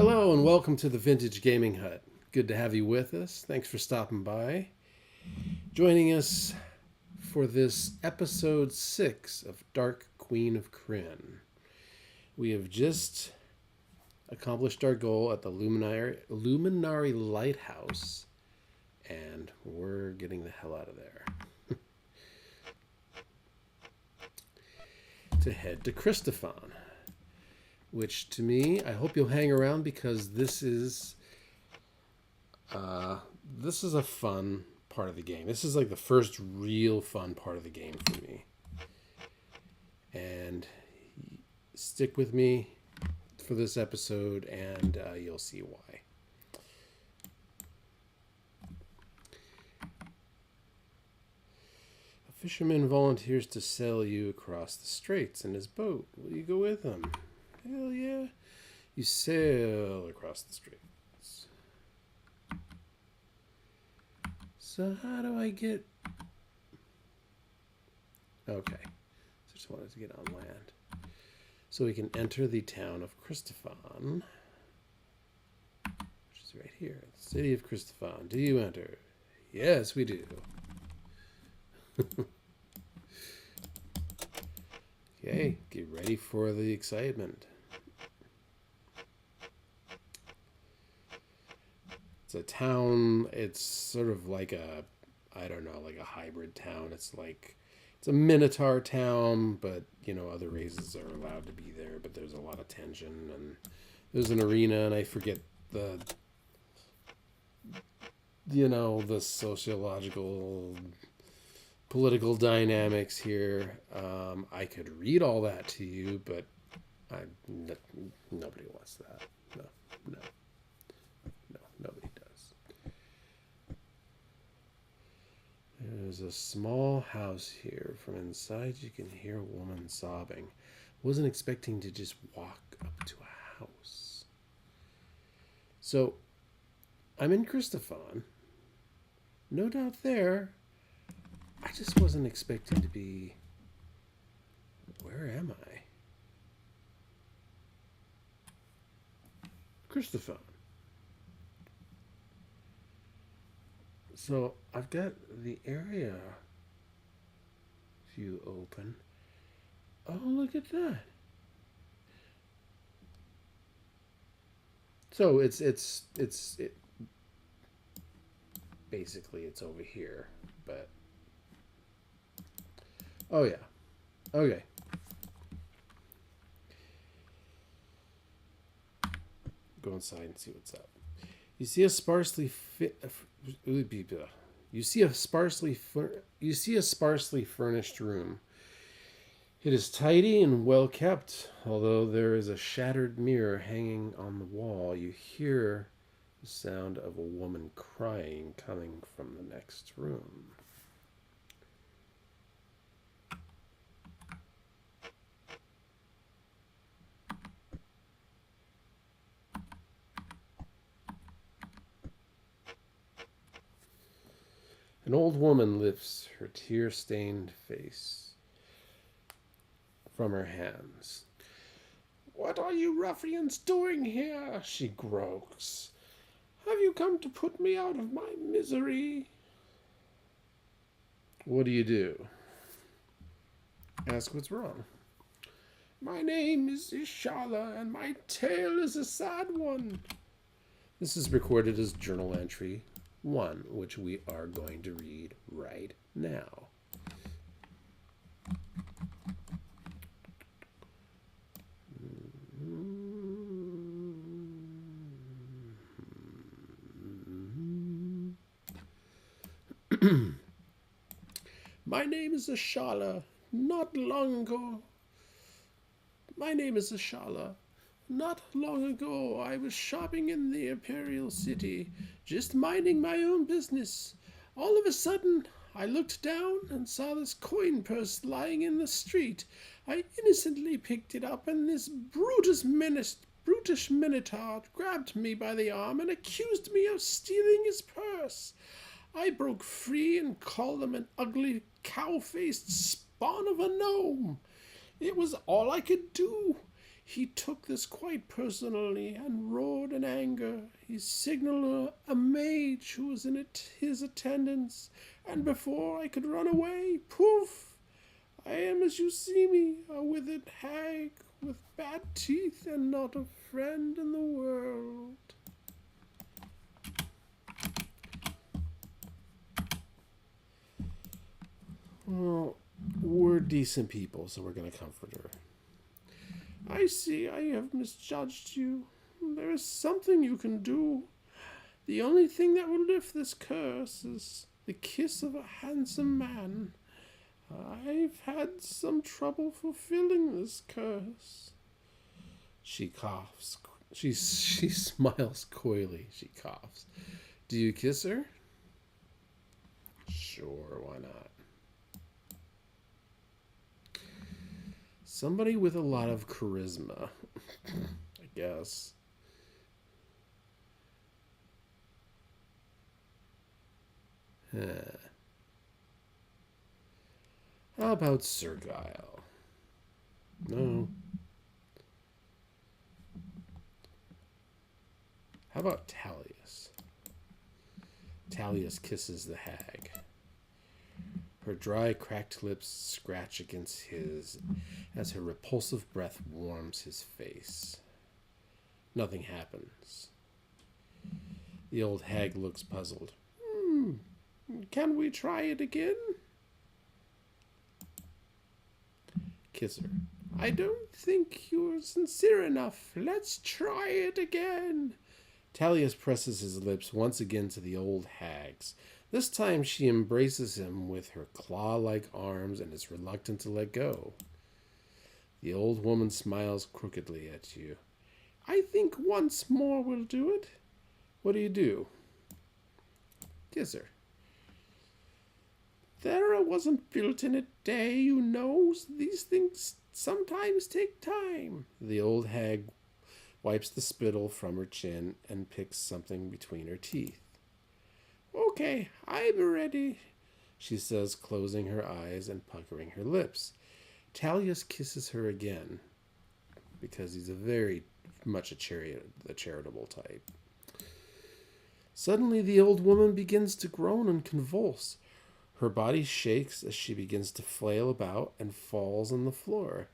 Hello and welcome to the Vintage Gaming Hut. Good to have you with us. Thanks for stopping by. Joining us for this episode 6 of Dark Queen of Krynn. We have just accomplished our goal at the Luminary Lighthouse, and we're getting the hell out of there to head to Kristophan. Which, to me, I hope you'll hang around because this is a fun part of the game. This is like the first real fun part of the game for me. And stick with me for this episode, and you'll see why. A fisherman volunteers to sail you across the straits in his boat. Will you go with him? Hell yeah. You sail across the straits. So how do I get... Okay. So just wanted to get on land. So we can enter the town of Kristophan, which is right here. The city of Kristophan. Do you enter? Yes, we do. Okay, get ready for the excitement. It's a town, it's sort of like a, I don't know, like a hybrid town. It's a Minotaur town, but, other races are allowed to be there, but there's a lot of tension, and there's an arena, and I forget the sociological, political dynamics here. I could read all that to you, but nobody wants that. No, nobody does. There's a small house here. From inside, you can hear a woman sobbing. Wasn't expecting to just walk up to a house. So, I'm in Kristophan. No doubt there. I just wasn't expecting to be... Where am I? Kristophan. So I've got the area view open. Oh, look at that. So it's basically it's over here, but oh yeah. Okay. Go inside and see what's up. You see a sparsely furnished room. It is tidy and well kept, although there is a shattered mirror hanging on the wall. You hear the sound of a woman crying coming from the next room. An old woman lifts her tear-stained face from her hands. "What are you ruffians doing here?" she croaks. "Have you come to put me out of my misery?" What do you do? Ask what's wrong. "My name is Ishala, and my tale is a sad one." This is recorded as journal entry 1, which we are going to read right now. My name is Ishala. Not long ago, I was shopping in the Imperial City, just minding my own business. All of a sudden, I looked down and saw this coin purse lying in the street. I innocently picked it up, and this brutish Minotaur grabbed me by the arm and accused me of stealing his purse. I broke free and called him an ugly, cow-faced spawn of a gnome. It was all I could do. He took this quite personally and roared in anger. He signaled a mage who was in his attendance, and before I could run away, poof! I am as you see me, a withered hag with bad teeth and not a friend in the world. Well, we're decent people, so we're going to comfort her. I see I have misjudged you. There is something you can do. The only thing that will lift this curse is the kiss of a handsome man. I've had some trouble fulfilling this curse. She coughs. She smiles coyly. She coughs. Do you kiss her? Sure, why not? Somebody with a lot of charisma, I guess. How about Sergile? No. How about Talius? Talius kisses the hag. Her dry, cracked lips scratch against his as her repulsive breath warms his face. Nothing happens. The old hag looks puzzled. Can we try it again? Kiss her. I don't think you're sincere enough. Let's try it again. Talius presses his lips once again to the old hag's. This time she embraces him with her claw-like arms and is reluctant to let go. The old woman smiles crookedly at you. I think once more will do it. What do? Kiss her. Thera wasn't built in a day, you know. These things sometimes take time. The old hag wipes the spittle from her chin and picks something between her teeth. Okay, I'm ready, she says, closing her eyes and puckering her lips. Talius kisses her again, because he's very much a charitable type. Suddenly the old woman begins to groan and convulse. Her body shakes as she begins to flail about and falls on the floor.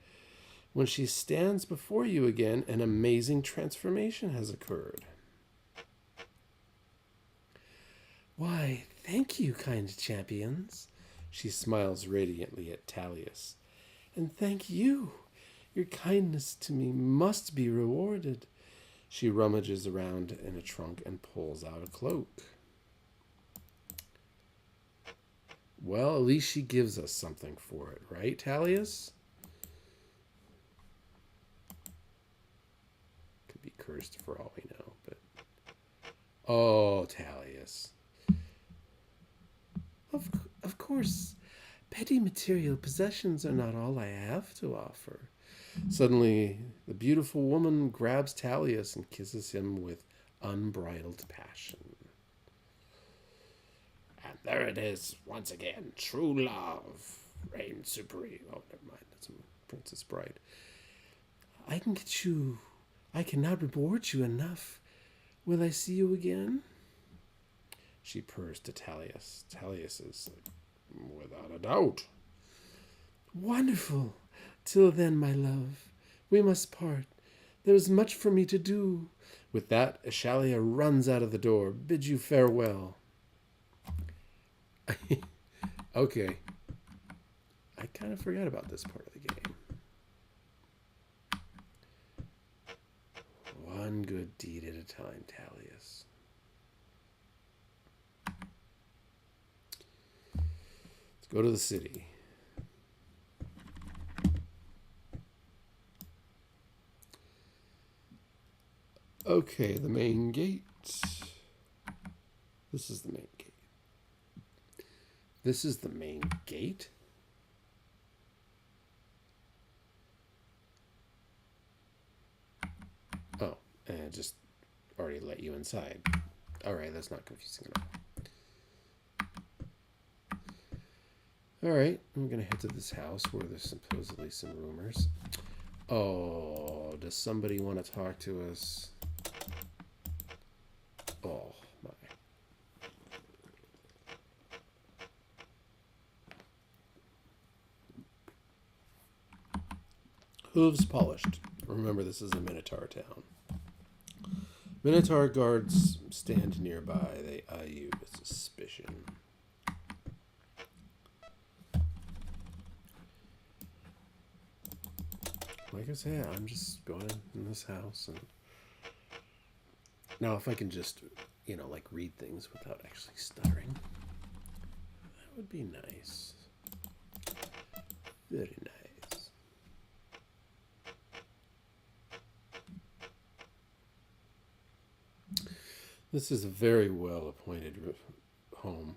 When she stands before you again, an amazing transformation has occurred. Why, thank you, kind champions. She smiles radiantly at Talius. And thank you. Your kindness to me must be rewarded. She rummages around in a trunk and pulls out a cloak. Well, at least she gives us something for it, right, Talius? Could be cursed for all we know, but... Oh, Talius. Of course, petty material possessions are not all I have to offer. Suddenly, the beautiful woman grabs Talius and kisses him with unbridled passion. And there it is, once again, true love reigns supreme. Oh, never mind, that's Princess Bride. I cannot reward you enough. Will I see you again? She purrs to Talius. Talius is like, without a doubt. Wonderful. Till then, my love, we must part. There is much for me to do. With that, Ashalia runs out of the door, bids you farewell. Okay. I kind of forgot about this part of the game. One good deed at a time, Talius. Let's go to the city. Okay, the main gate. This is the main gate. This is the main gate? Oh, and it just already let you inside. Alright, that's not confusing at all. Alright, I'm going to head to this house where there's supposedly some rumors. Oh, does somebody want to talk to us? Oh, my. Hooves polished. Remember, this is a Minotaur town. Minotaur guards stand nearby. They eye you with suspicion. Like I said, I'm just going in this house. And now if I can just, like read things without actually stuttering, that would be nice. Very nice. This is a very well appointed home.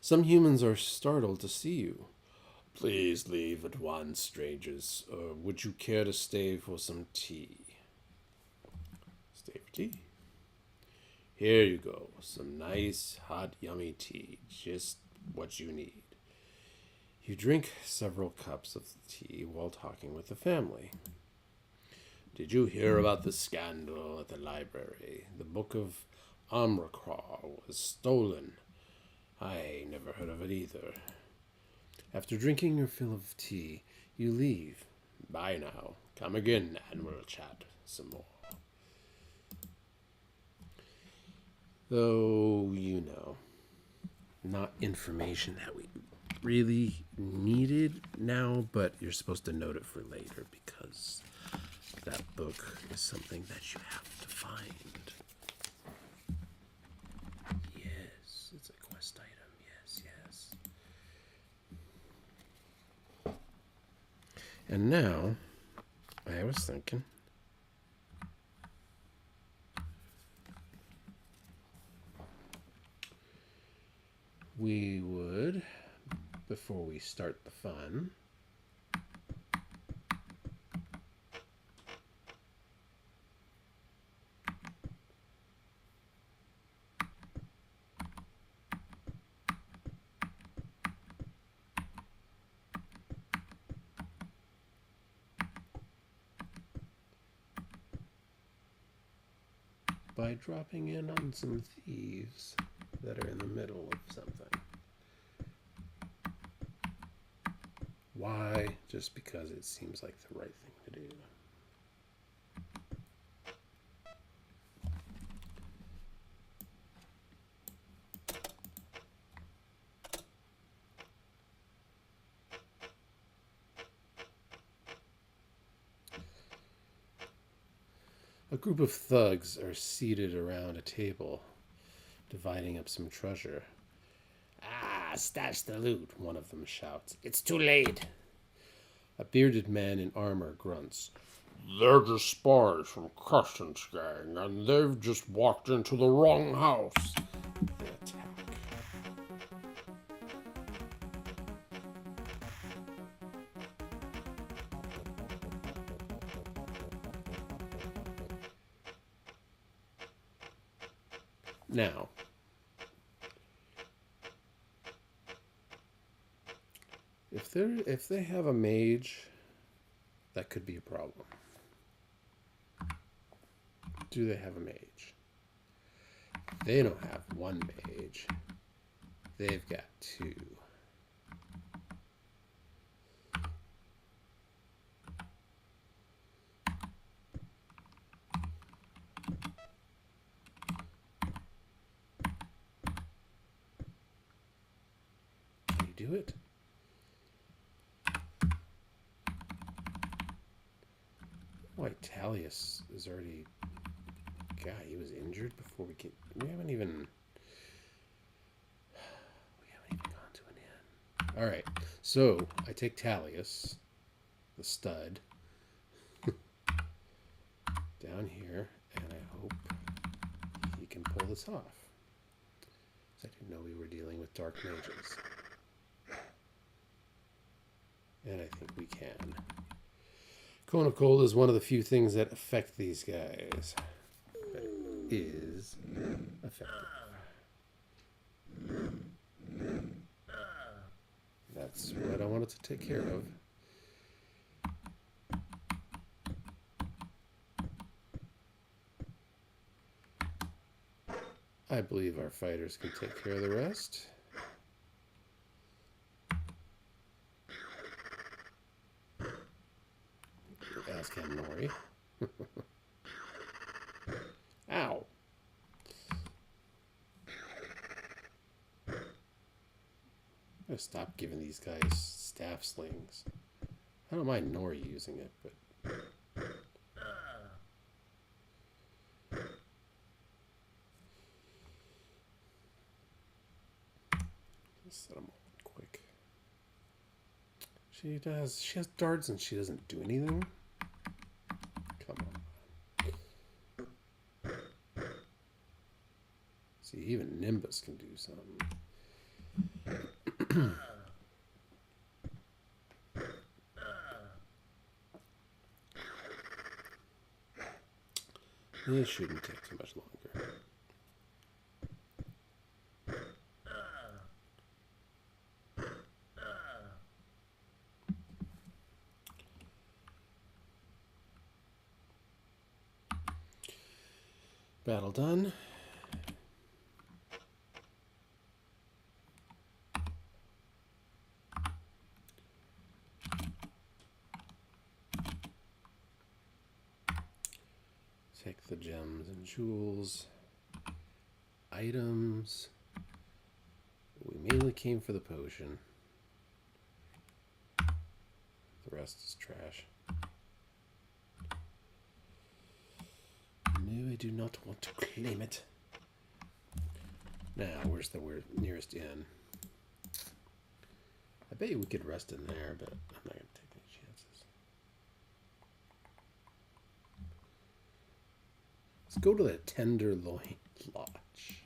Some humans are startled to see you. Please leave at once, strangers. Would you care to stay for some tea? Stay for tea? Here you go. Some nice, hot, yummy tea. Just what you need. You drink several cups of tea while talking with the family. Did you hear about the scandal at the library? The book of Amracraw was stolen. I never heard of it either. After drinking your fill of tea, you leave. Bye now. Come again and we'll chat some more. Though, not information that we really needed now, but you're supposed to note it for later because that book is something that you have to find. Yes, it's a quest item. Yes. And now, I was thinking, we would, before we start the fun, by dropping in on some thieves that are in the middle of something. Why? Just because it seems like the right thing to do. A group of thugs are seated around a table, dividing up some treasure. Ah, stash the loot, one of them shouts. It's too late. A bearded man in armor grunts. They're just spies from Customs gang, and they've just walked into the wrong house. They attack. Now, if they have a mage, that could be a problem. Do they have a mage? They don't have one mage. They've got two. Can you do it? Wait, Talius is already... God, he was injured before we haven't even gone to an inn. All right, so I take Talius, the stud, down here, and I hope he can pull this off. I didn't know we were dealing with dark mages. And I think we can. Cone of Cold is one of the few things that affect these guys. But it is effective. That's That's what I wanted to take care of. I believe our fighters can take care of the rest. Ask him, Nori. Ow. I'm gonna stop giving these guys staff slings. I don't mind Nori using it, but let's set them up quick. She has darts and she doesn't do anything. Come on. See, even Nimbus can do something. This shouldn't take too much longer. Battle done. Take the gems and jewels. Items. We mainly came for the potion. The rest is trash. No, I do not want to claim it. Now, where's the nearest inn? I bet you we could rest in there, but I'm not going to take any chances. Let's go to the Tenderloin Lodge.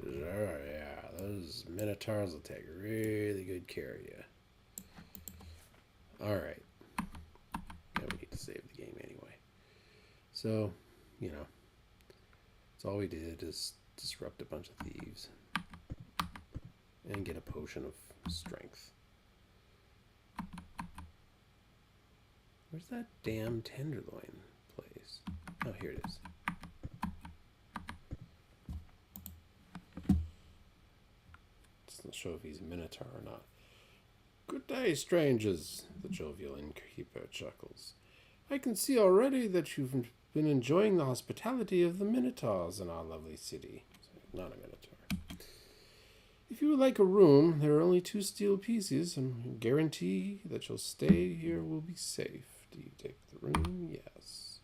Oh, yeah, those Minotaurs will take really good care of you. Alright. Yeah, we need to save the game anyway. So, you know, that's all we did is disrupt a bunch of thieves and get a potion of strength. Where's that damn Tenderloin place? Oh, here it is. Doesn't show if he's a Minotaur or not. Good day, strangers, the jovial innkeeper chuckles. I can see already that you've been enjoying the hospitality of the Minotaurs in our lovely city. Not a Minotaur. If you would like a room, there are only 2 steel pieces, and I guarantee that your stay here will be safe. Do you take the room? Yes.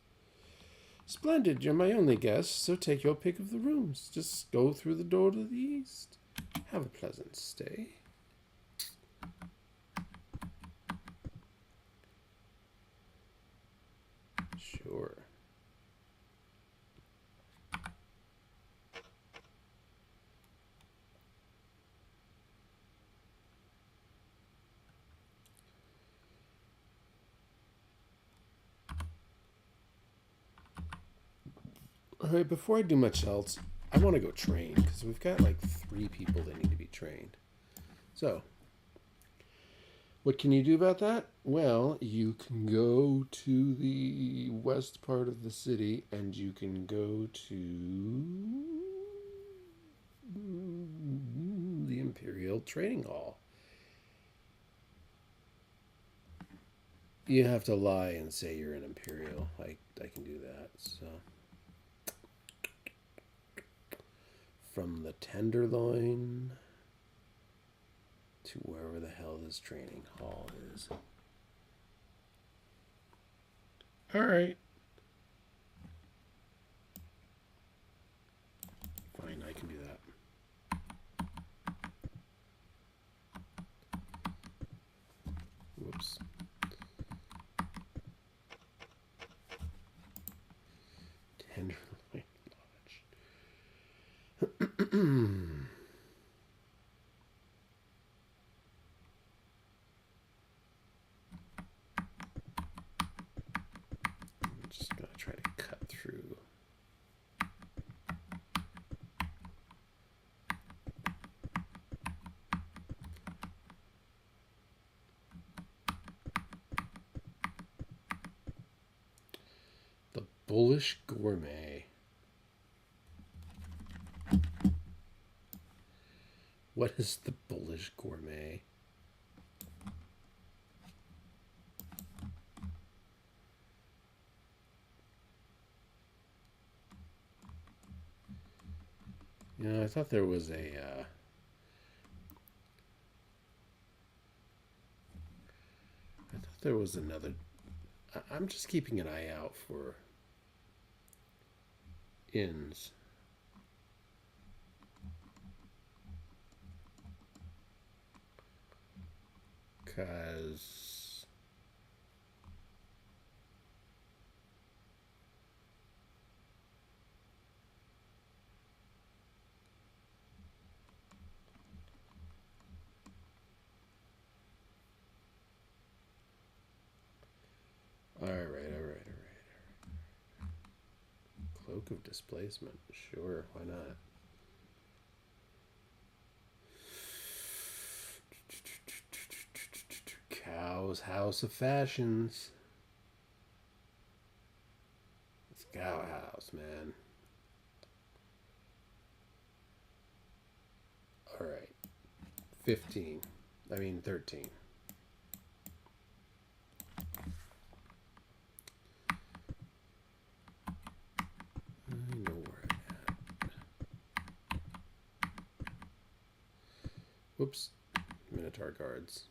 Splendid, you're my only guest, so take your pick of the rooms. Just go through the door to the east. Have a pleasant stay. Sure. Alright, before I do much else, I want to go train, because we've got like 3 people that need to be trained. So, what can you do about that? Well, you can go to the west part of the city, and you can go to the Imperial Training Hall. You have to lie and say you're an Imperial. I can do that, so... From the Tenderloin to wherever the hell this training hall is. Alright. Fine, I can do that. Whoops. Tenderloin Lodge. I'm just going to try to cut through. Bullish Gourmet. What is the Bullish Gourmet? You know, I thought there was a... I thought there was another... I'm just keeping an eye out for inns. Because... All right. Cloak of Displacement. Sure, why not? Cow's House of Fashions. It's Cow House, man. All right. 13. I know where I'm at. Whoops. Minotaur guards.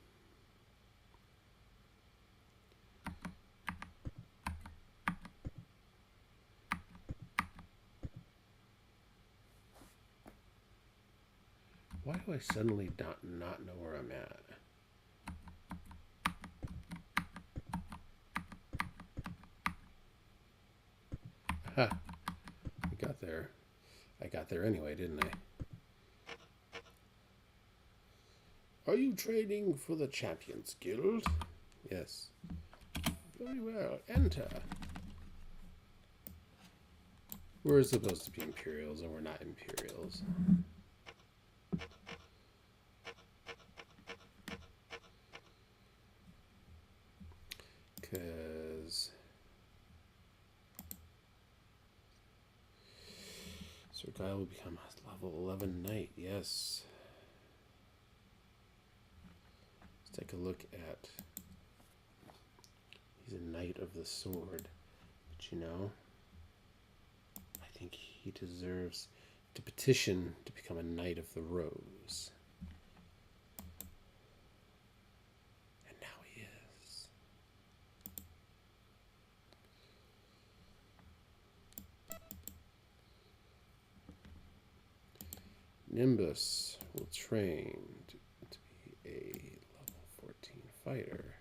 Why do I suddenly not know where I'm at? Ha! I got there. I got there anyway, didn't I? Are you training for the Champions Guild? Yes. Very well. Enter. We're supposed to be Imperials, and we're not Imperials. Because... Sir Guy will become a level 11 knight. Yes. Let's take a look at... He's a knight of the sword. But you know, I think he deserves to petition to become a knight of the rose. And now he is. Nimbus will train to be a level 14 fighter.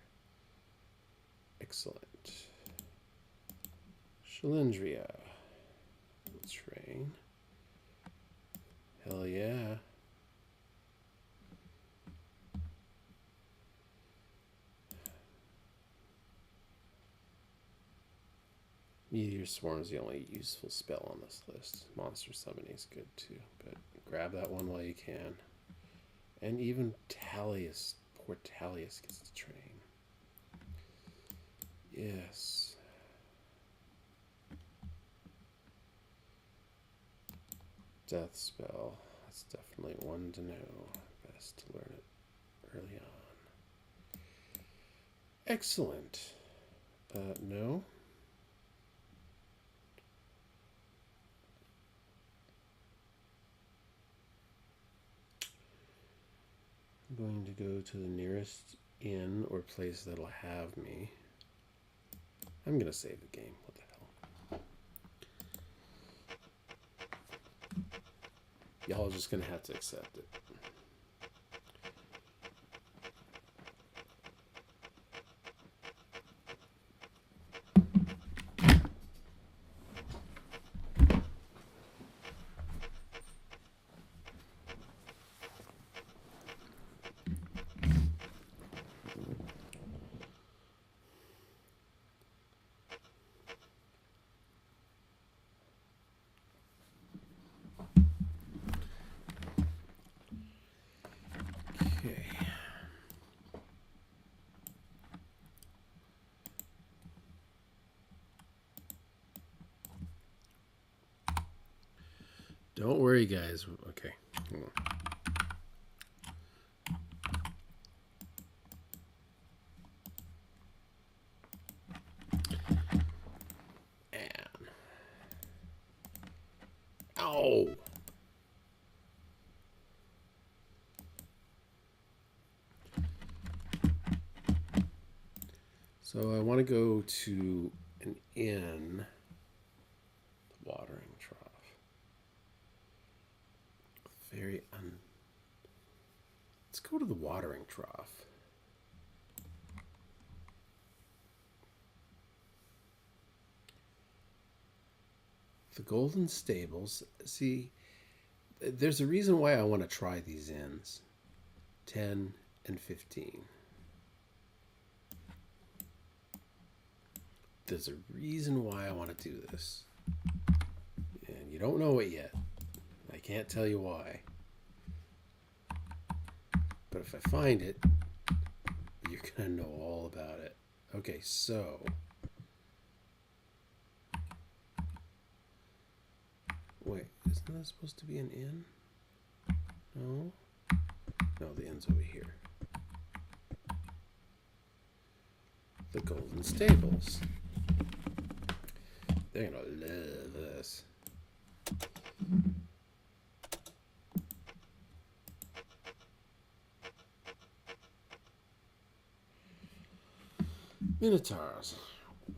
Excellent. Shalendria will train. Hell yeah. Meteor Swarm is the only useful spell on this list. Monster Summoning is good too, but grab that one while you can. And even Talius, poor Talius gets to train. Yes. Death spell. That's definitely one to know. Best to learn it early on. Excellent. No. I'm going to go to the nearest inn or place that'll have me. I'm going to save the game. What the hell? Y'all are just going to have to accept it. Sorry, guys. Okay. Hold on. And... Ow! So I want to go to an inn, the watering trough. Let's go to the watering trough. The Golden Stables. See, there's a reason why I want to try these inns. 10 and 15. There's a reason why I want to do this. And you don't know it yet. I can't tell you why. But if I find it, you're going to know all about it. Okay, so... Wait, isn't that supposed to be an inn? No? No, the inn's over here. The Golden Stables. They're gonna love this. Minotaurs.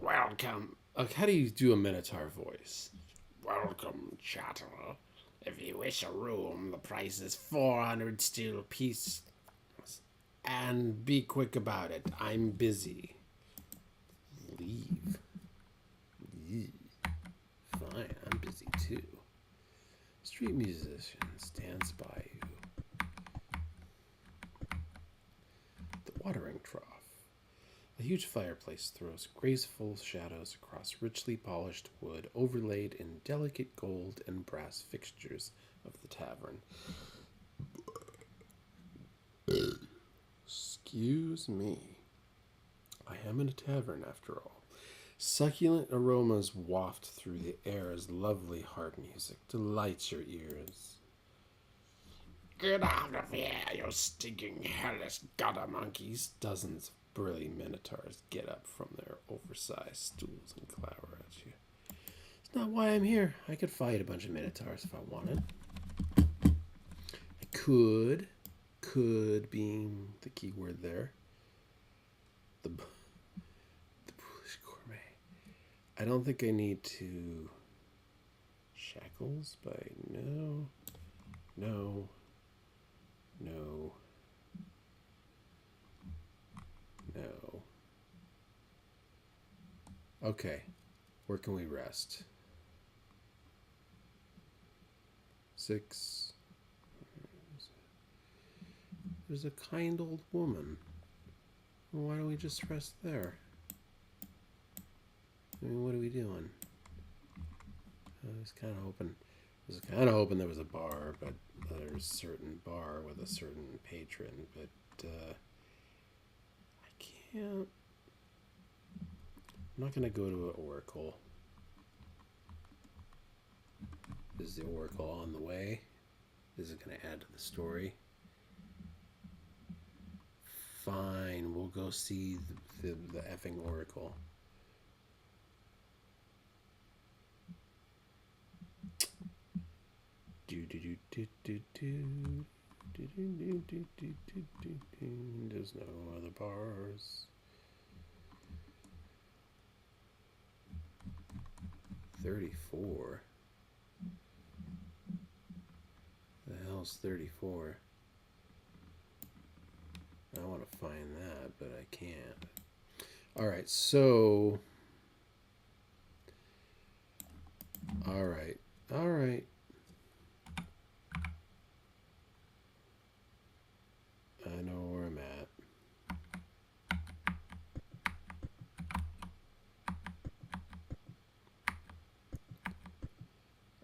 Welcome. How do you do a Minotaur voice? Welcome, chatterer. If you wish a room, the price is 400 steel pieces. And be quick about it. I'm busy. Leave. Fine, I'm busy too. Street musicians dance by you. The watering trough. A huge fireplace throws graceful shadows across richly polished wood overlaid in delicate gold and brass fixtures of the tavern. Excuse me. I am in a tavern after all. Succulent aromas waft through the air as lovely harp music delights your ears. Get out of here, you stinking hellish gutter monkeys. Dozens of burly minotaurs get up from their oversized stools and glower at you. It's not why I'm here. I could fight a bunch of minotaurs if I wanted. I could being the key word there. The Polish gourmet. I don't think I need to... Shackles by... No. Okay. Where can we rest? 6. There's a kind old woman. Well, why don't we just rest there? I mean, what are we doing? I was kind of hoping there was a bar, but there's a certain bar with a certain patron, but I can't. I'm not going to go to an oracle. Is the oracle on the way? Is it going to add to the story? Fine, we'll go see the effing oracle. There's no other bars. 34. The hell's 34? I want to find that, but I can't. Alright, so... Alright. I know where I'm at.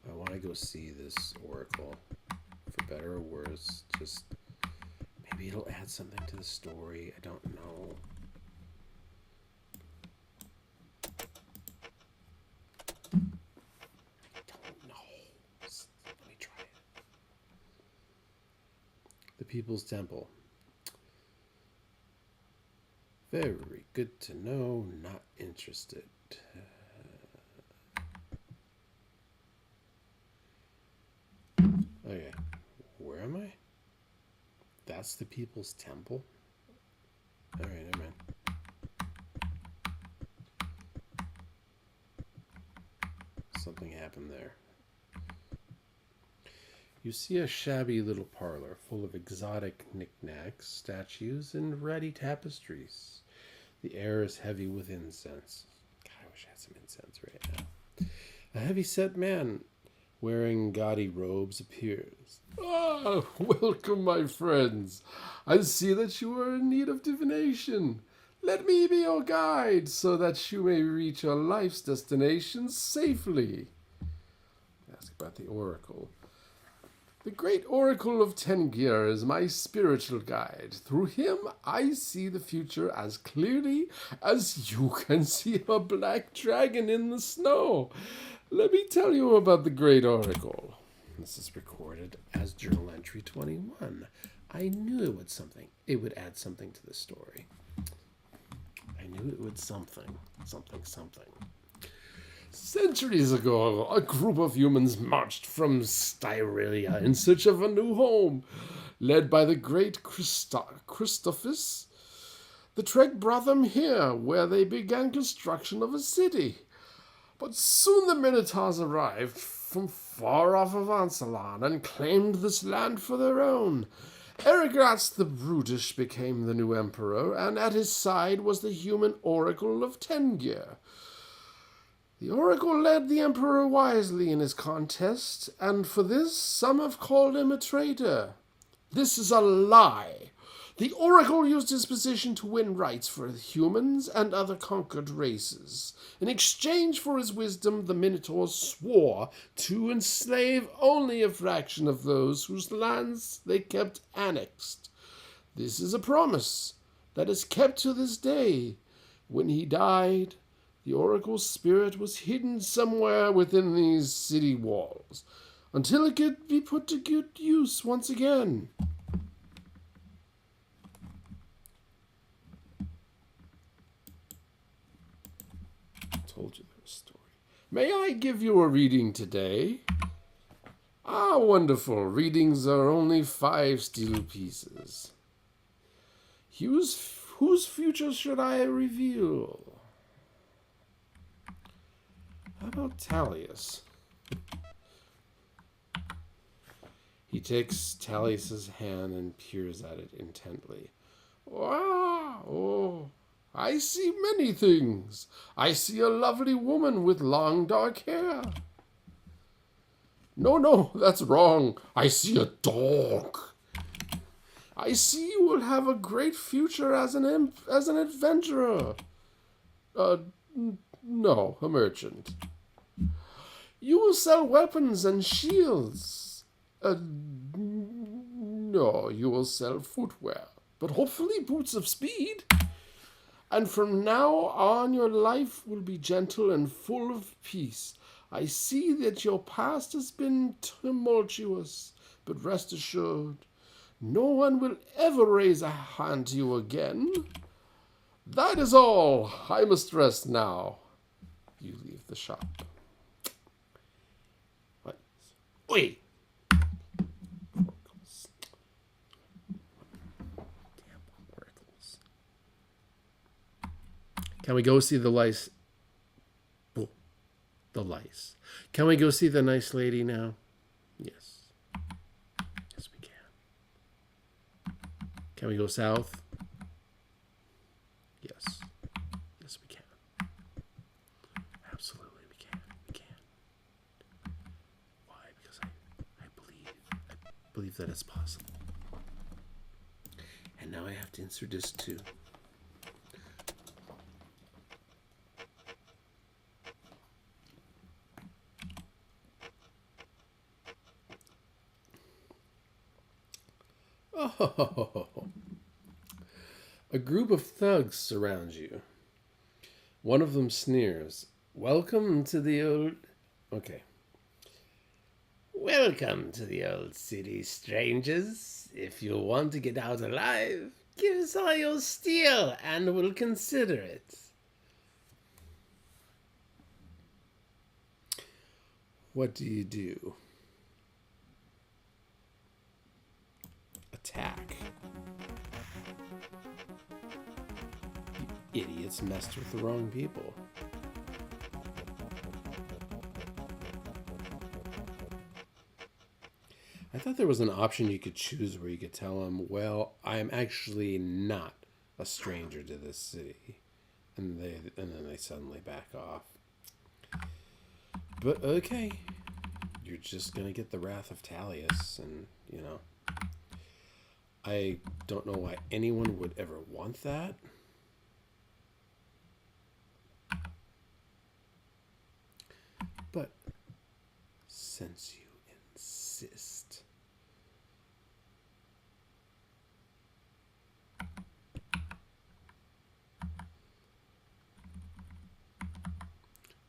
I want to go see this oracle. For better or worse, just... Maybe it'll add something to the story. I don't know. Let me try it. The People's Temple. Very good to know. Not interested. Okay. Where am I? That's the People's Temple? Alright, never mind. Something happened there. You see a shabby little parlor full of exotic knickknacks, statues, and ratty tapestries. The air is heavy with incense. God, I wish I had some incense right now. A heavy-set man wearing gaudy robes appears. Ah, welcome, my friends. I see that you are in need of divination. Let me be your guide so that you may reach your life's destination safely. Ask about the oracle. The great oracle of Tengir is my spiritual guide. Through him, I see the future as clearly as you can see a black dragon in the snow. Let me tell you about the great oracle. This is recorded as journal entry 21. I knew it would add something to the story. I knew it would something. Centuries ago, a group of humans marched from Styria in search of a new home. Led by the great Kristophan, the trek brought them here, where they began construction of a city. But soon the Minotaurs arrived from far off of Ansalan and claimed this land for their own. Erigratz the Brutish became the new emperor, and at his side was the human oracle of Tengir. The oracle led the emperor wisely in his contest, and for this some have called him a traitor. This is a lie. The oracle used his position to win rights for humans and other conquered races. In exchange for his wisdom, the Minotaurs swore to enslave only a fraction of those whose lands they kept annexed. This is a promise that is kept to this day. When he died, the oracle's spirit was hidden somewhere within these city walls, until it could be put to good use once again. I told you there was a story. May I give you a reading today? Ah, wonderful. Readings are only 5 steel pieces. Whose future should I reveal? How about Tallius? He takes Tallius's hand and peers at it intently. Wow! Oh, I see many things. I see a lovely woman with long dark hair. No, that's wrong. I see a dog. I see you will have a great future as an adventurer. No, a merchant. You will sell weapons and shields. No, you will sell footwear, but hopefully boots of speed. And from now on, your life will be gentle and full of peace. I see that your past has been tumultuous, but rest assured, no one will ever raise a hand to you again. That is all. I must rest now. You leave the shop. What? Oi! Oracles. Damn oracles. Can we go see the lice? Oh, the lice. Can we go see the nice lady now? Yes. Yes, we can. Can we go south? Yes. Yes, we can. Absolutely, we can. We can. Why? Because I believe that it's possible. And now I have to insert this too. Oh, a group of thugs surround you. One of them sneers. Welcome to the old... Okay. Welcome to the old city, strangers. If you want to get out alive, give us all your steel and we'll consider it. What do you do? Attack. You idiots messed with the wrong people. I thought there was an option you could choose where you could tell them, well, I'm actually not a stranger to this city. And then they suddenly back off. But okay. You're just going to get the wrath of Talius. And, you know, I don't know why anyone would ever want that. But since you insist.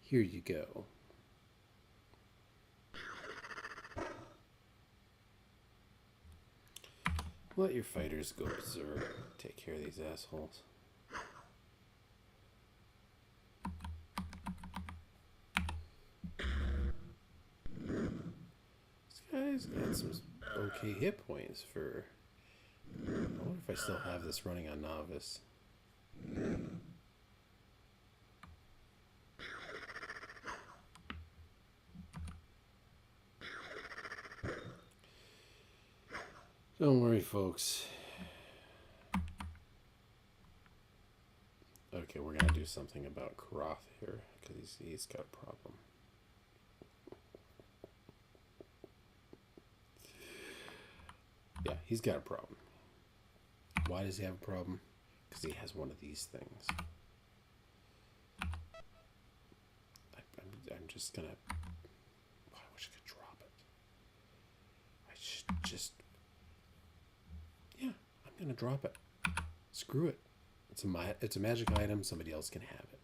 Here you go. Let your fighters go berserk. Take care of these assholes. This guy's got some okay hit points for... I wonder if I still have this running on novice. Don't worry, folks. Okay, we're gonna do something about Krynn here because he's got a problem. Yeah, he's got a problem. Why does he have a problem? Because he has one of these things. I'm just gonna... I wish I could drop it. I should just... Yeah, I'm gonna drop it. Screw it. It's a magic item. Somebody else can have it.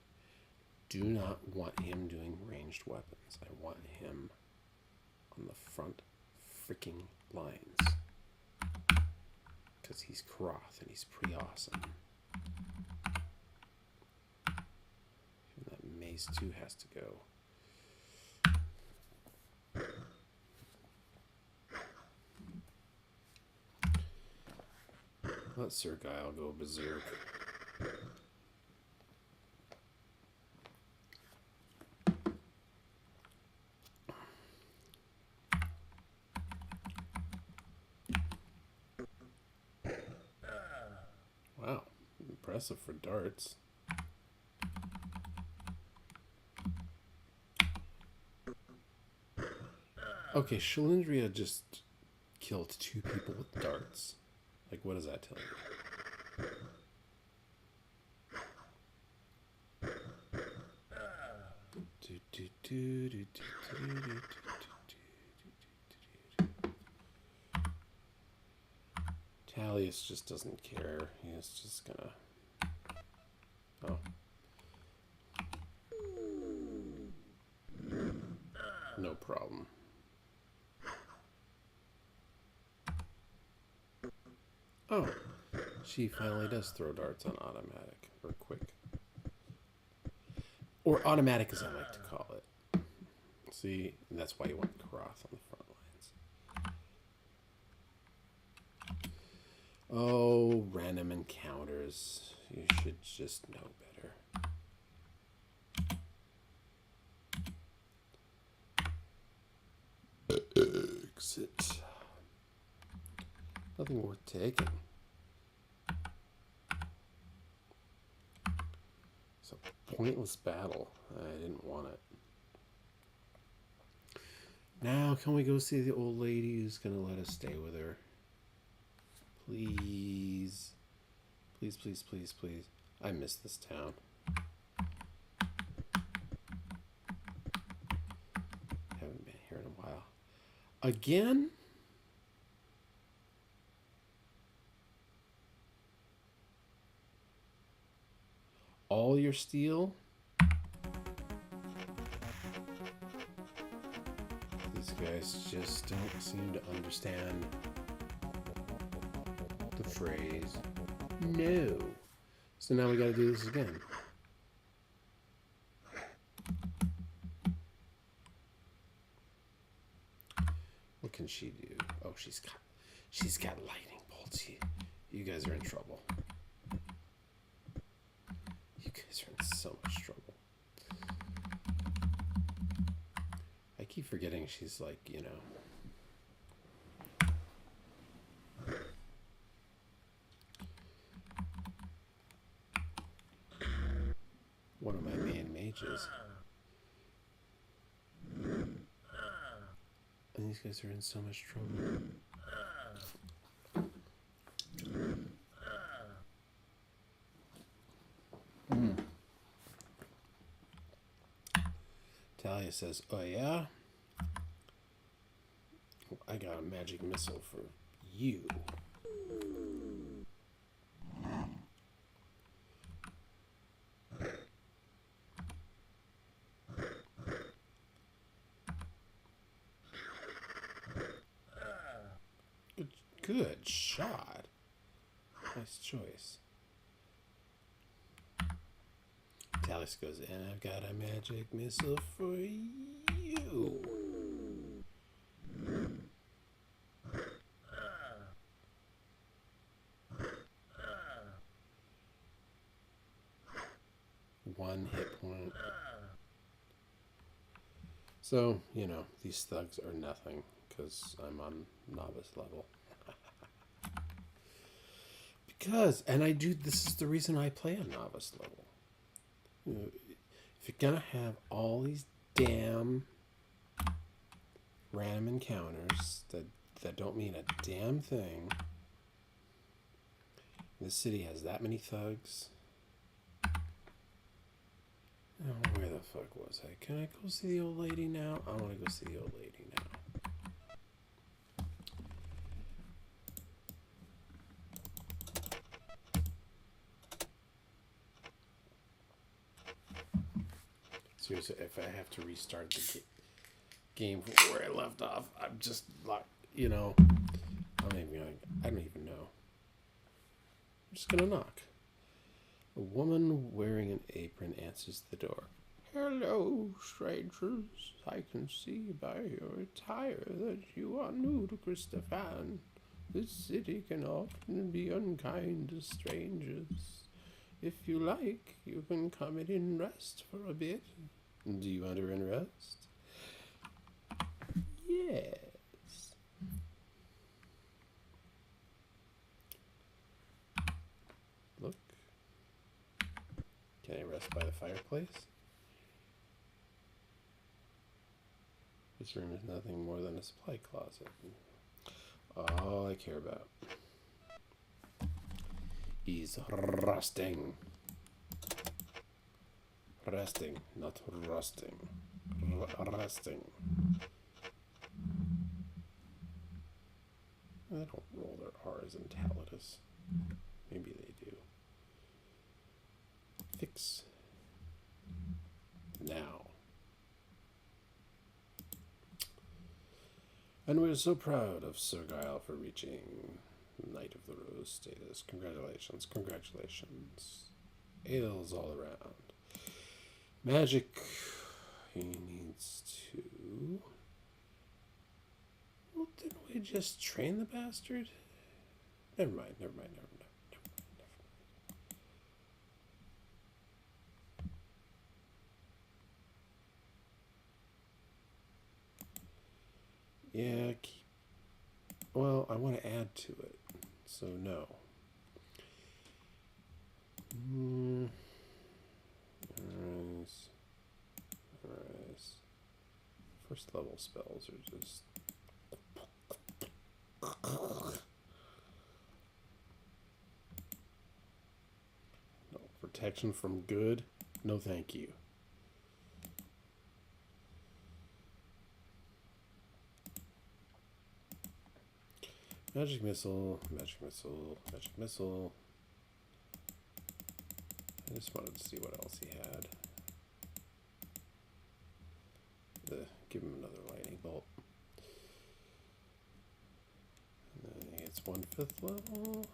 Do not want him doing ranged weapons. I want him on the front freaking lines. Because he's Krynn and he's pretty awesome. And that mace 2 has to go. Let Sir Guile go berserk. Wow, impressive for darts. Okay, Shalindria just killed 2 people with darts. Like, what does that tell you? Talius just doesn't care. He's just gonna... Oh. No problem. Oh, she finally does throw darts on automatic, or quick. Or automatic as I like to call it. See, and that's why you want Krynn on the front lines. Oh, random encounters. You should just know better. Exit. Nothing worth taking. It's a pointless battle. I didn't want it. Now, can we go see the old lady who's going to let us stay with her? Please. Please, please, please, please. I miss this town. Haven't been here in a while. Again? All your steel? Please guys just don't seem to understand the phrase no. So now we gotta do this again. What can she do? Oh, she's got lightning bolts. You guys are in trouble. You guys are in so much trouble. I keep forgetting she's like, you know. One of my main mages. And these guys are in so much trouble. Talia says, oh yeah? I got a magic missile for you. Good shot. Nice choice. Talis goes, and I've got a magic missile for you. One hit point. So, you know, these thugs are nothing because I'm on novice level. This is the reason I play on novice level. You know, if you're gonna have all these damn random encounters that don't mean a damn thing, this city has that many thugs. Oh, where the fuck was I? Can I go see the old lady now? I want to go see the old lady now. Seriously, if I have to restart the game from where I left off, I'm just like, you know, I don't even know. I'm just gonna knock. A woman wearing an apron answers the door. Hello, strangers. I can see by your attire that you are new to Kristophan. This city can often be unkind to strangers. If you like, you can come in and rest for a bit. Do you want to rest? Yes. Look. Can I rest by the fireplace? This room is nothing more than a supply closet. All I care about is resting. Resting, not rusting. Resting. They don't roll their R's in Tacitus. Maybe they do. Fix. Now. And we're so proud of Sir Guile for reaching Knight of the Rose status. Congratulations, congratulations. Ales all around. Magic. He needs to... Well, didn't we just train the bastard? Never mind. Yeah, well, I want to add to it, so no. Alright. First level spells are just... No, protection from good? No thank you. Magic missile, magic missile, magic missile. I just wanted to see what else he had. Give him another lightning bolt. it's 1/5 level.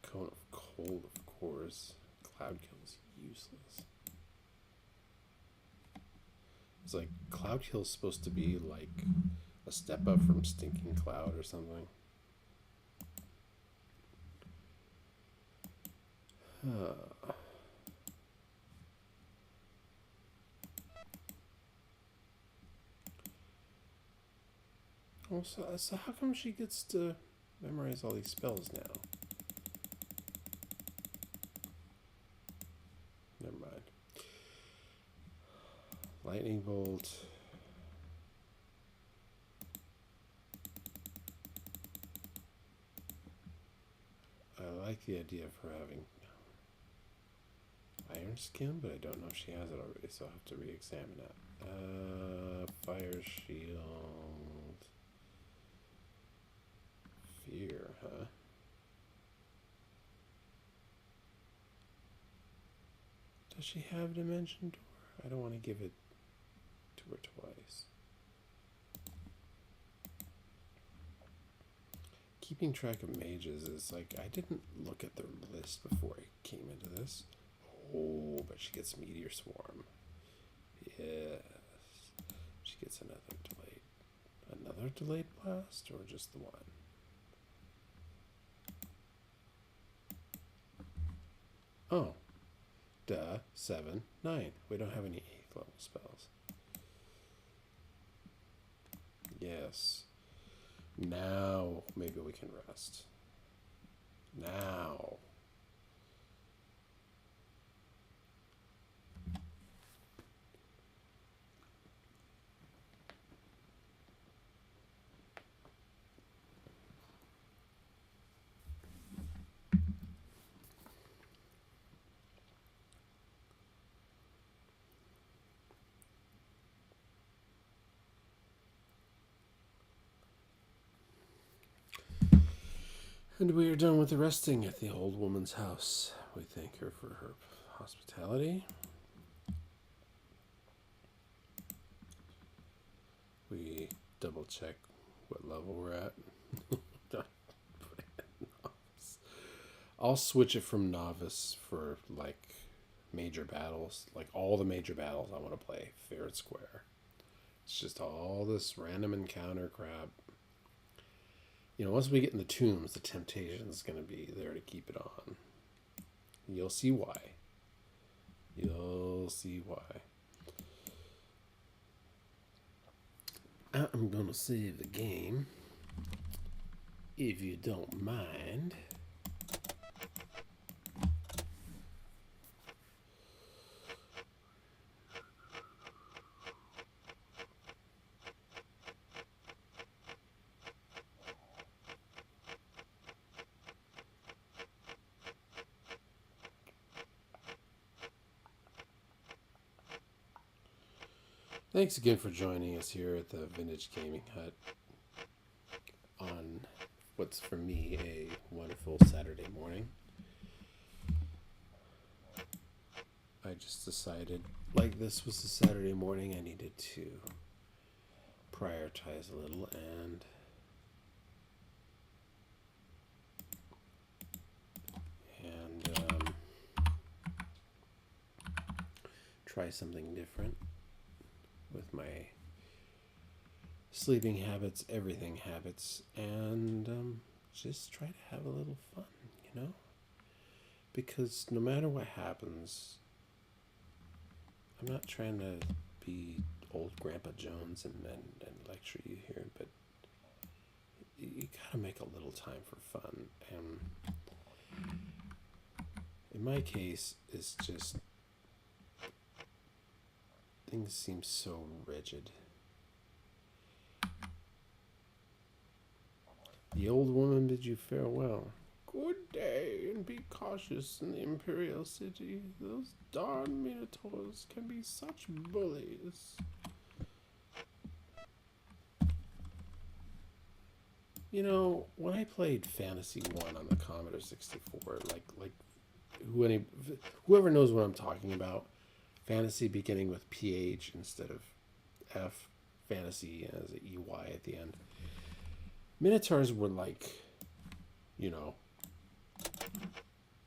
Cone of Cold, of course. Cloud Kill is useless. It's like Cloud Kill is supposed to be like a step up from Stinking Cloud or something. Oh, so how come she gets to memorize all these spells now? Never mind. Lightning Bolt. I like the idea of her having Iron Skin, but I don't know if she has it already, so I'll have to re-examine that. Fire Shield. Fear, huh? Does she have Dimension Door? I don't want to give it to her twice. Keeping track of mages is like, I didn't look at the list before I came into this. Oh, but she gets Meteor Swarm. Yes. She gets another delayed blast, or just the one? Oh. Duh. 7, 9. We don't have any 8th level spells. Yes. Now maybe we can rest. Now. And we are done with the resting at the old woman's house. We thank her for her hospitality. We double check what level we're at. I'll switch it from novice for like major battles. Like all the major battles I want to play fair and square. It's just all this random encounter crap. You know, once we get in the tombs, the temptation is going to be there to keep it on. You'll see why. You'll see why. I'm going to save the game, if you don't mind. Thanks again for joining us here at the Vintage Gaming Hut on what's for me a wonderful Saturday morning. I just decided, like this was a Saturday morning, I needed to prioritize a little and try something different with my sleeping habits, everything habits, and just try to have a little fun, you know? Because no matter what happens, I'm not trying to be old Grandpa Jones and lecture you here, but you gotta make a little time for fun. And in my case, it's just things seem so rigid. The old woman bid you farewell. Good day, and be cautious in the Imperial City. Those darn Minotaurs can be such bullies. You know, when I played Fantasy 1 on the Commodore 64, like whoever knows what I'm talking about, Fantasy beginning with PH instead of F, Fantasy as an EY at the end. Minotaurs were like, you know,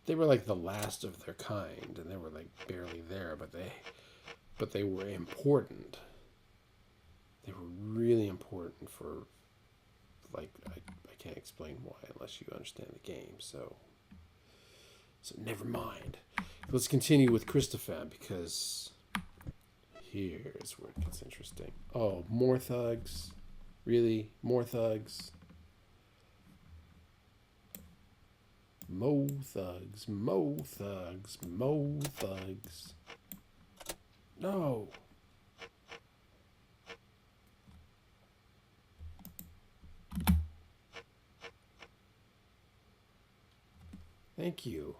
they were like the last of their kind, and they were like barely there, but they were important. They were really important for, like, I can't explain why unless you understand the game. So never mind. Let's continue with Kristophan, because here's where it gets interesting. Oh, more thugs. Really? More thugs? Mo thugs, mo thugs, mo thugs. No. Thank you.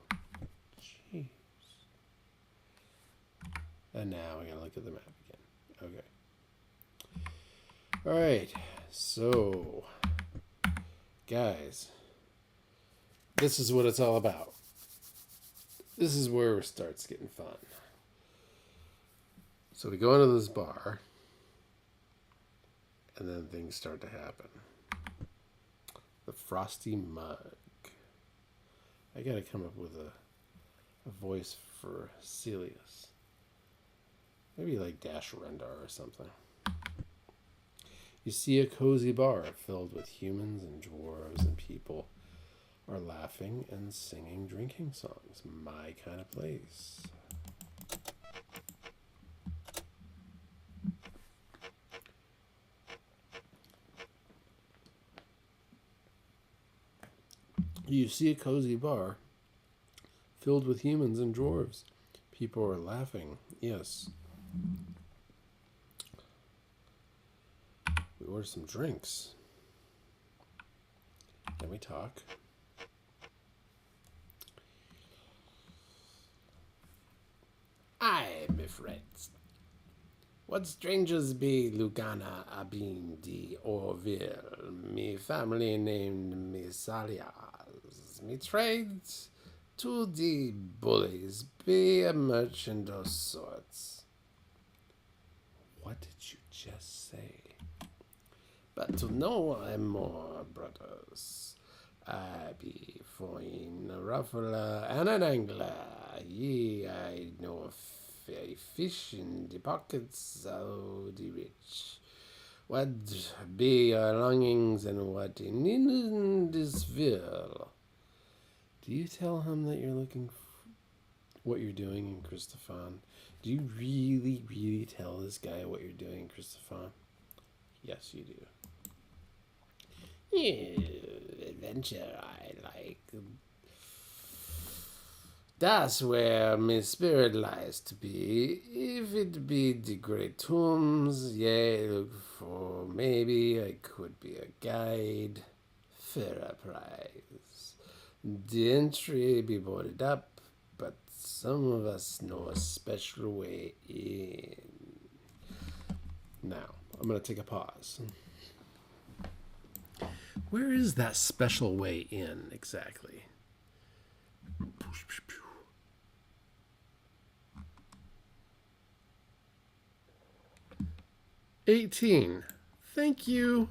Jeez. And now I gotta look at the map again. Okay. Alright. So, guys, this is what it's all about. This is where it starts getting fun. So we go into this bar, and then things start to happen. The Frosty Mug. I gotta come up with a voice for Celius. Maybe like Dash Rendar or something. You see a cozy bar filled with humans and dwarves, and people are laughing and singing drinking songs. My kind of place. You see a cozy bar filled with humans and dwarves. People are laughing. Yes. We order some drinks. Then we talk. Aye, my friends. What strangers be Lugana Abim de Orville, me family named me Salias, me trades to the bullies, be a merchant of sorts. What did you just say? But to know I'm more, brothers, I be foin a ruffler and an angler, ye I know a fish in the pockets of the rich. What be your longings and what in this ville? Do you tell him that you're looking for what you're doing in Kristophan? Do you really, really tell this guy what you're doing in Kristophan? Yes, you do. Yeah, adventure I like. That's where my spirit lies to be. If it be the great tombs, yea, look for maybe I could be a guide. Fair price. The entry be boarded up, but some of us know a special way in. Now, I'm going to take a pause. Where is that special way in exactly? 18. Thank you.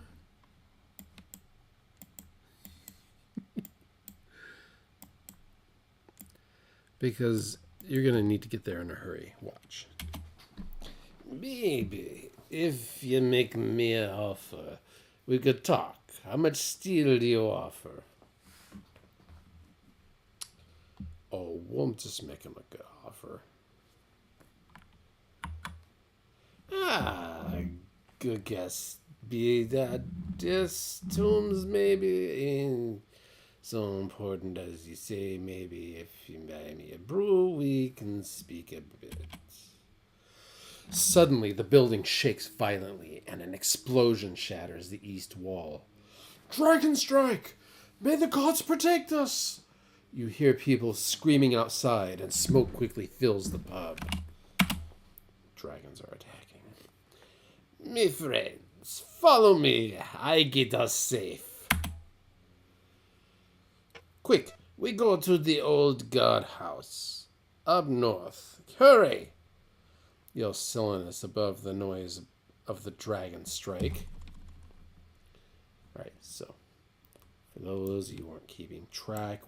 Because you're going to need to get there in a hurry. Watch. Baby, if you make me an offer, we could talk. How much steel do you offer? Oh, won't just make him a good offer. Good guess. Be that this tombs maybe ain't so important as you say. Maybe if you buy me a brew, we can speak a bit. Suddenly, the building shakes violently, and an explosion shatters the east wall. Dragon strike! May the gods protect us! You hear people screaming outside, and smoke quickly fills the pub. Dragons are attacking. Me friends, follow me. I get us safe. Quick, we go to the old guardhouse. Up north. Hurry! Yells Silenus above the noise of the dragon strike. Right, so For those you weren't keeping track,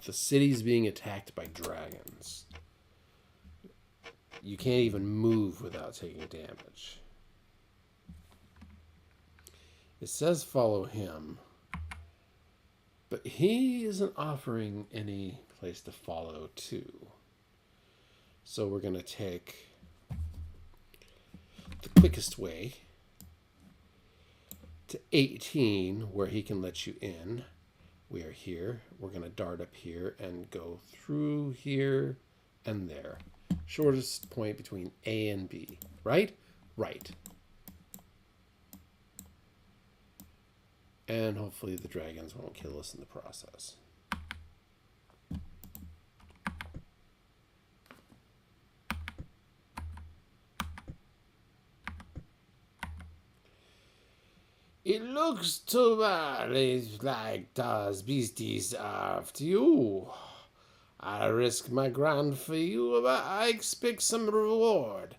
the city's being attacked by dragons. You can't even move without taking damage. It says follow him, but he isn't offering any place to follow to. So we're going to take the quickest way to 18, where he can let you in. We are here. We're going to dart up here and go through here and there. Shortest point between A and B. Right? Right. And hopefully the dragons won't kill us in the process. It looks to me like those beasties are after you. I risk my ground for you, but I expect some reward.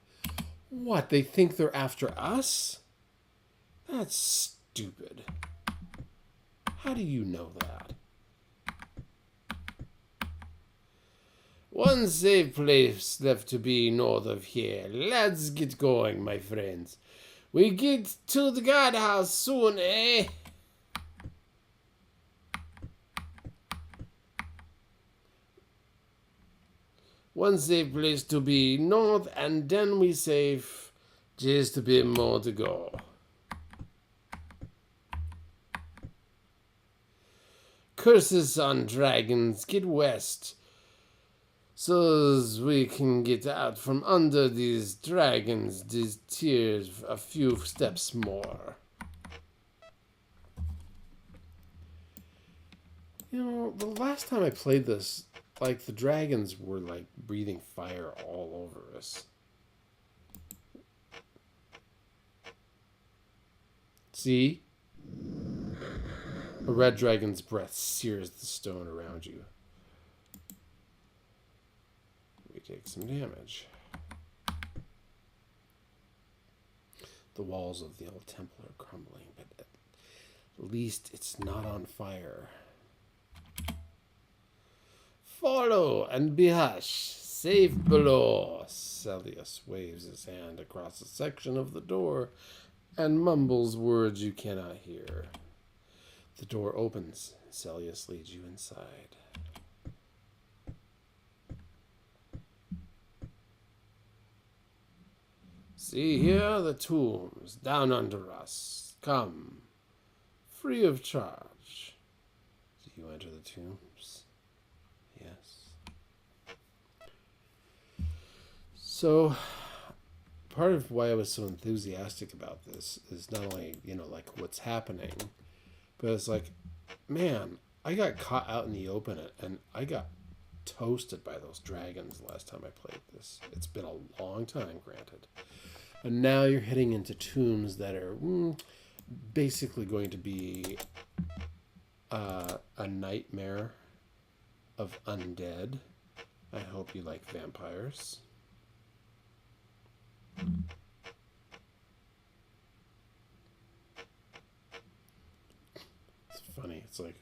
What, they think they're after us? That's stupid. How do you know that? One safe place left to be north of here. Let's get going, my friends. We get to the guardhouse soon, eh? One safe place to be north, and then we save just a bit more to go. Curses on dragons, get west, so as we can get out from under these dragons, these tiers, a few steps more. You know, the last time I played this, like, the dragons were, like, breathing fire all over us. See? A red dragon's breath sears the stone around you. We take some damage. The walls of the old temple are crumbling, but at least it's not on fire. Follow and be hushed. Safe below. Celius waves his hand across a section of the door and mumbles words you cannot hear. The door opens. Celius leads you inside. See here the tombs down under us. Come, free of charge. Do you enter the tombs? Yes. So, part of why I was so enthusiastic about this is not only, like what's happening, but it's like, man, I got caught out in the open and I got toasted by those dragons the last time I played this. It's been a long time, granted. And now you're heading into tombs that are basically going to be a nightmare of undead. I hope you like vampires. It's funny. It's like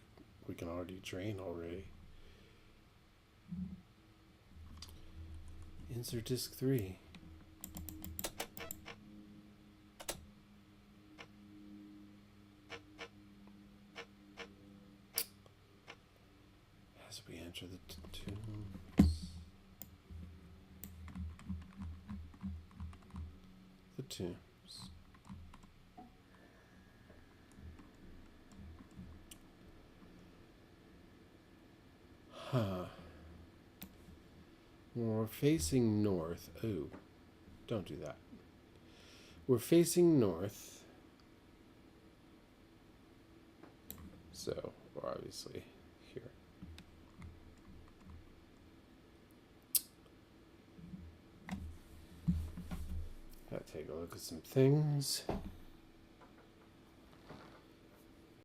we can already train already. Insert disc 3. As we enter the tombs. The tombs. Huh. We're facing north. Oh, don't do that. We're facing north. So, we're obviously here. Gotta take a look at some things.